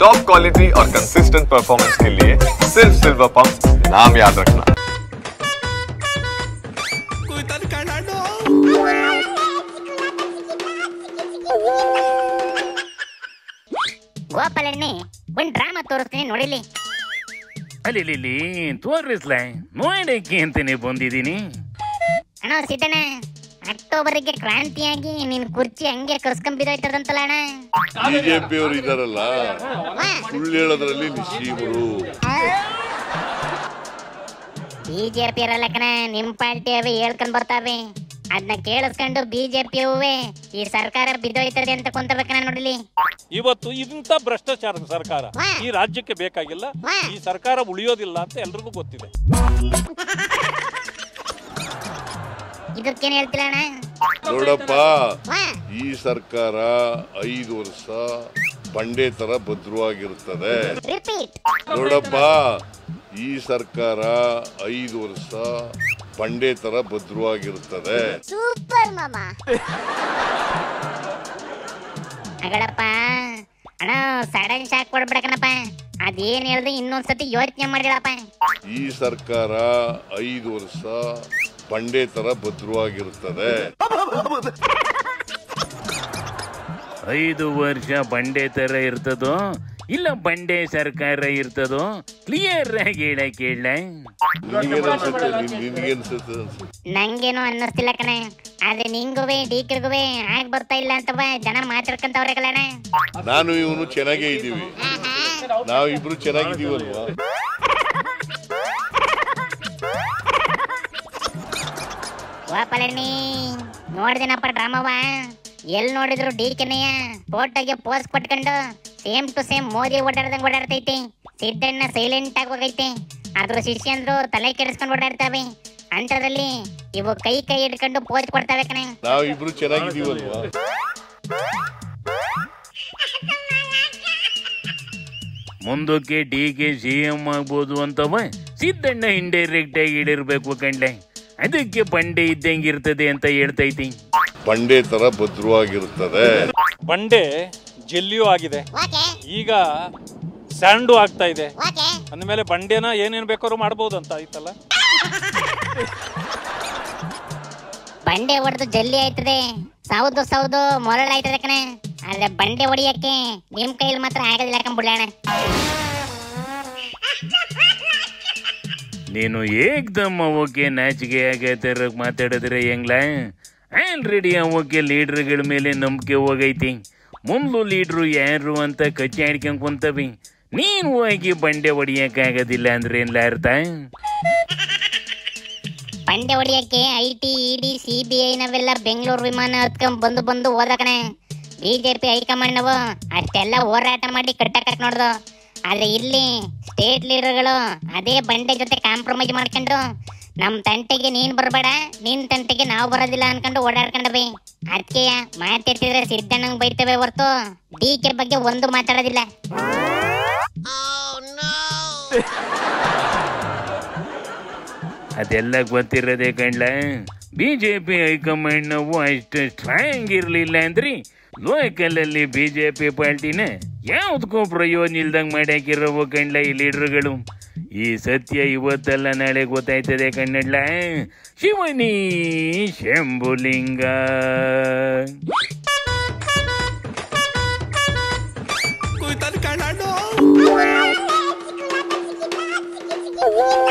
Top quality और consistent performance के लिए सिर्फ सिल्वर पंप नाम याद रखना। ಗೋಪಾಲಣ್ಣೆ ಒಂದ್ ಡ್ರಾಮಾ ತೋರಿಸ್ತೀನಿ ನೋಡಿಲಿ. ಅಲ್ಲಿ ತೋರಿಸ್ಲ ನೋಡಕ್ಕೆ ಅಂತಾನೆ ಬಂದಿದ್ದೀನಿ. ಅಣ್ಣ ಸಿದ್ದಣ್ಣ, ಅಕ್ಟೋಬರ್ಗೆ ಕ್ರಾಂತಿಯಾಗಿ ನಿನ್ ಕುರ್ಚಿ ಹಂಗೆ ಕರ್ಸ್ಕೊಂಬಿದೋಯ್ತದಂತಲ್ಲ ಅಣ್ಣ. ಬಿಜೆಪಿ ಅವರು ಇದಾರಲ್ಲ, ಸುಳ್ಳು ಹೇಳೋದ್ರಲ್ಲಿ ನಿಶ್ಚೀಮರು. ಬಿಜೆಪಿ ಇರಲ್ಲ ಕಣ, ನಿಮ್ ಪಾರ್ಟಿ ಅವೇ ಹೇಳ್ಕೊಂಡ್ ಬರ್ತಾವೆ. ಅದನ್ನ ಕೇಳಿಸ್ಕೊಂಡು ಬಿಜೆಪಿ ಅವೇ ಈ ಸರ್ಕಾರ ಬಿದ್ದೋಯ್ತದೆ ಅಂತ ಕೊಂತಬೇಕಣ್ಣ ನೋಡಿಲಿ. ಇವತ್ತು ಇಂಥ ಭ್ರಷ್ಟಾಚಾರದ ಸರ್ಕಾರ ಈ ರಾಜ್ಯಕ್ಕೆ ಬೇಕಾಗಿಲ್ಲ. ಈ ಸರ್ಕಾರ ಉಳಿಯೋದಿಲ್ಲ ಅಂತ ಎಲ್ರಿಗೂ ಗೊತ್ತಿದೆ. ಇದಕ್ಕೇನ್ ಹೇಳ್ತಿಲ್ಲ ಅಣ್ಣ? ನೋಡಪ್ಪ, ಈ ಸರ್ಕಾರ 5 ವರ್ಷ ಬಂಡೆ ತರ ಭದ್ರವಾಗಿರುತ್ತದೆ. ನೋಡಪ್ಪ, ಈ ಸರ್ಕಾರ 5 ವರ್ಷ ಬಂಡೆ ತರ ಭದ್ರವಾಗಿರುತ್ತದೆ. ಸೂಪರ್ ಮಾಮ. ಅಗಳಪ್ಪ ಅಣ್ಣ, ಸಡನ್ ಶಾಕ್ ಕೊಡ್ಬಿಡಕಣಪ್ಪ. ಅದೇನ್ ಹೇಳಿದ್ರೆ ಇನ್ನೊಂದ್ಸತಿ ಯೋಚನೆ ಮಾಡಿಡಪ್ಪ. ಈ ಸರ್ಕಾರ 5 ವರ್ಷ ಬಂಡೆ ತರ ಭದ್ರವಾಗಿರುತ್ತದೆ. 5 ವರ್ಷ ಬಂಡೆ ತರ ಇರ್ತದೋ ಇಲ್ಲ ಬಂಡೆ ಸರ್ಕಾರ ಇರ್ತದೋ ಕ್ಲಿಯರ್ ಆಗಿ ಹೇಳಕ್ ಹೇಳ. ನಂಗೇನು ಅನ್ನಿಸ್ತಿಲ್ಲ ಕಣ, ಆದ್ರೆ ನಿಂಗುವೆ ಡಿಕ್ರಿಗುವೆ ಆಗ್ ಬರ್ತಾ ಇಲ್ಲ ಅಂತವ ಜನ ಮಾತಾಡ್ಕೊಂತವ್ರೆ ಕಲಣ. ನಾನು ಇವನು ಚೆನ್ನಾಗೇ ಇದೀವಿ, ನಾವಿಬ್ರು ಚೆನ್ನಾಗಿದೀವಲ್ವಾ? ಗೋಪಾಲಣ್ಣಿ ನೋಡ್ದೇನಪ್ಪ ಡ್ರಾಮವ. ಎಲ್ ನೋಡಿದ್ರು ಡಿಕೆನೆಯ ಫೋಟೋಗೆ ಪೋಸ್ ಕೊಟ್ಕೊಂಡು ಸೇಮ್ ಟು ಸೇಮ್ ಮೋದಿ ಓಡಾಡ್ದಂಗ್ ಓಡಾಡ್ತೈತಿ. ಸಿದ್ದಣ್ಣ ಸೈಲೆಂಟ್ ಆಗಿ ಹೋಗೈತೆ, ಅದ್ರ ಶಿಷ್ಯಂದ್ರು ತಲೆ ಕೆಡಿಸ್ಕೊಂಡು ಓಡಾಡ್ತಾವೆ. ಅಂತರಲ್ಲಿ ಇವು ಕೈ ಹಿಡ್ಕೊಂಡು ಪೋಸ್ ಕೊಡ್ತಾವೆ ಕಣ. ನಾವಿಬ್ರು ಚೆನ್ನಾಗಿದೀವಲ್ವಾ? ಮುಂದಕ್ಕೆ ಡಿಕೆ ಸಿಎಂ ಆಗ್ಬೋದು ಅಂತವ ಸಿದ್ದಣ್ಣ ಇಂಡೈರೆಕ್ಟ್ ಆಗಿ ಹೇಳಿರ್ಬೇಕು ಕಂಡ್ಲೆ. ಅದಕ್ಕೆ ಬಂಡೆ ಇದ್ದಂಗಿರ್ತದೆ ಅಂತ ಹೇಳ್ತೈತಿ. ಬಂಡೆ ತರ ಭದ್ರವಾಗಿರುತ್ತದೆ. ಬಂಡೆ ಜೆಲ್ಲಿಯೂ ಆಗಿದೆ, ಈಗ ಸ್ಯಾಂಡು ಆಗ್ತಾ ಇದೆ. ಅಂದಮೇಲೆ ಬಂಡೆನ ಏನೇನ್ ಬೇಕಾದ್ರೂ ಮಾಡ್ಬೋದು ಅಂತ ಆಯ್ತಲ್ಲ. ಬಂಡೆ ಹೊಡೆದು ಜಲ್ಲಿ ಆಯ್ತದೆ, ಸೌದು ಮೊರಳಾಯ್ತದೆ ಕಣ. ಆದ್ರೆ ಬಂಡೆ ಹೊಡಿಯಕ್ಕೆ ನಿಮ್ ಕೈಲಿ ಮಾತ್ರ ಆಗೋದಿಲ್ಲ ಕಂಬಿಡೋಣ. ನೀನು ಏಕ್ದಮ್ ಅವಕ್ಕೆ ನಾಚಿಕೆ ಆಗೈತೆ ಮಾತಾಡಿದ್ರೆ ಹೆಂಗ್ಲ? ಆಲ್ರೆಡಿ ಅವಕ್ಕೆ ಲೀಡ್ರ್ಗಳ ಮೇಲೆ ನಂಬಿಕೆ ಹೋಗೈತಿ. ಮುಂದು ಲೀಡ್ರು ಯಾರು ಅಂತ ಕಚ್ಚಾಡ್ಕೊಂಡ್ ಕುಂತವಿ. ನೀನು ಹೋಗಿ ಬಂಡೆ ಹೊಡಿಯಕ್ಕಾಗೋದಿಲ್ಲ ಅಂದ್ರೆ ಏನ್ಲ ಅರ್ಥ? ಬಂಡೆ ಹೊಡಿಯಕ್ಕೆ IT ED CBI ನವೆಲ್ಲ ಬೆಂಗಳೂರು ವಿಮಾನ ಹತ್ಕೊಂಡ್ ಬಂದು ಹೋದಕಣೆ. ಬಿಜೆಪಿ ಹೈಕಮಾಂಡ್ ನಾವು ಅಷ್ಟೆಲ್ಲ ಹೋರಾಟ ಮಾಡಿ ಕಟ್ಟಕ್ ನೋಡ್ದು. ಆದ್ರೆ ಇಲ್ಲಿ ಸ್ಟೇಟ್ ಲೀಡರ್ಗಳು ಅದೇ ಬಂಡೆ ಜೊತೆ ಕಾಂಪ್ರಮೈಸ್ ಮಾಡ್ಕೊಂಡು ನಮ್ ತಂಟೆಗೆ ನೀನ್ ಬರ್ಬೇಡ, ನಿನ್ ತಂಟೆಗೆ ನಾವು ಬರೋದಿಲ್ಲ ಅನ್ಕೊಂಡು ಓಡಾಡ್ಕೊಂಡ್ವಿ. ಅದಕ್ಕೆ ಮಾತಾಡ್ತಿದ್ರೆ ಸಿದ್ದಣ್ಣಂಗ್ ಬೈತವೆ ಹೊರ್ತು ಡಿಕೆ ಬಗ್ಗೆ ಒಂದು ಮಾತಾಡೋದಿಲ್ಲ. ಅದೆಲ್ಲ ಗೊತ್ತಿರೋದೇ ಕಂಡ್ಲ. ಬಿಜೆಪಿ ಹೈಕಮಾಂಡ್ ನಾವು ಅಷ್ಟು ಸ್ಟ್ರಾಂಗ್ ಇರ್ಲಿಲ್ಲ ಅಂದ್ರಿ ಲೋಕಲ್ ಅಲ್ಲಿ ಬಿಜೆಪಿ ಪಾರ್ಟಿನ ಯಾವ್ದಕ್ಕೂ ಪ್ರಯೋಜನ ಇಲ್ದಂಗ್ ಮಾಡ್ಯಾಕಿರೋ ಕಂಡ್ಲ ಈ ಲೀಡರ್ಗಳು. ಈ ಸತ್ಯ ಇವತ್ತಲ್ಲ ನಾಳೆ ಗೊತ್ತಾಯ್ತದೆ ಕಣ್ಣಡ್ಲ. ಶಿವನಿ ಶಂಭುಲಿಂಗ. Oh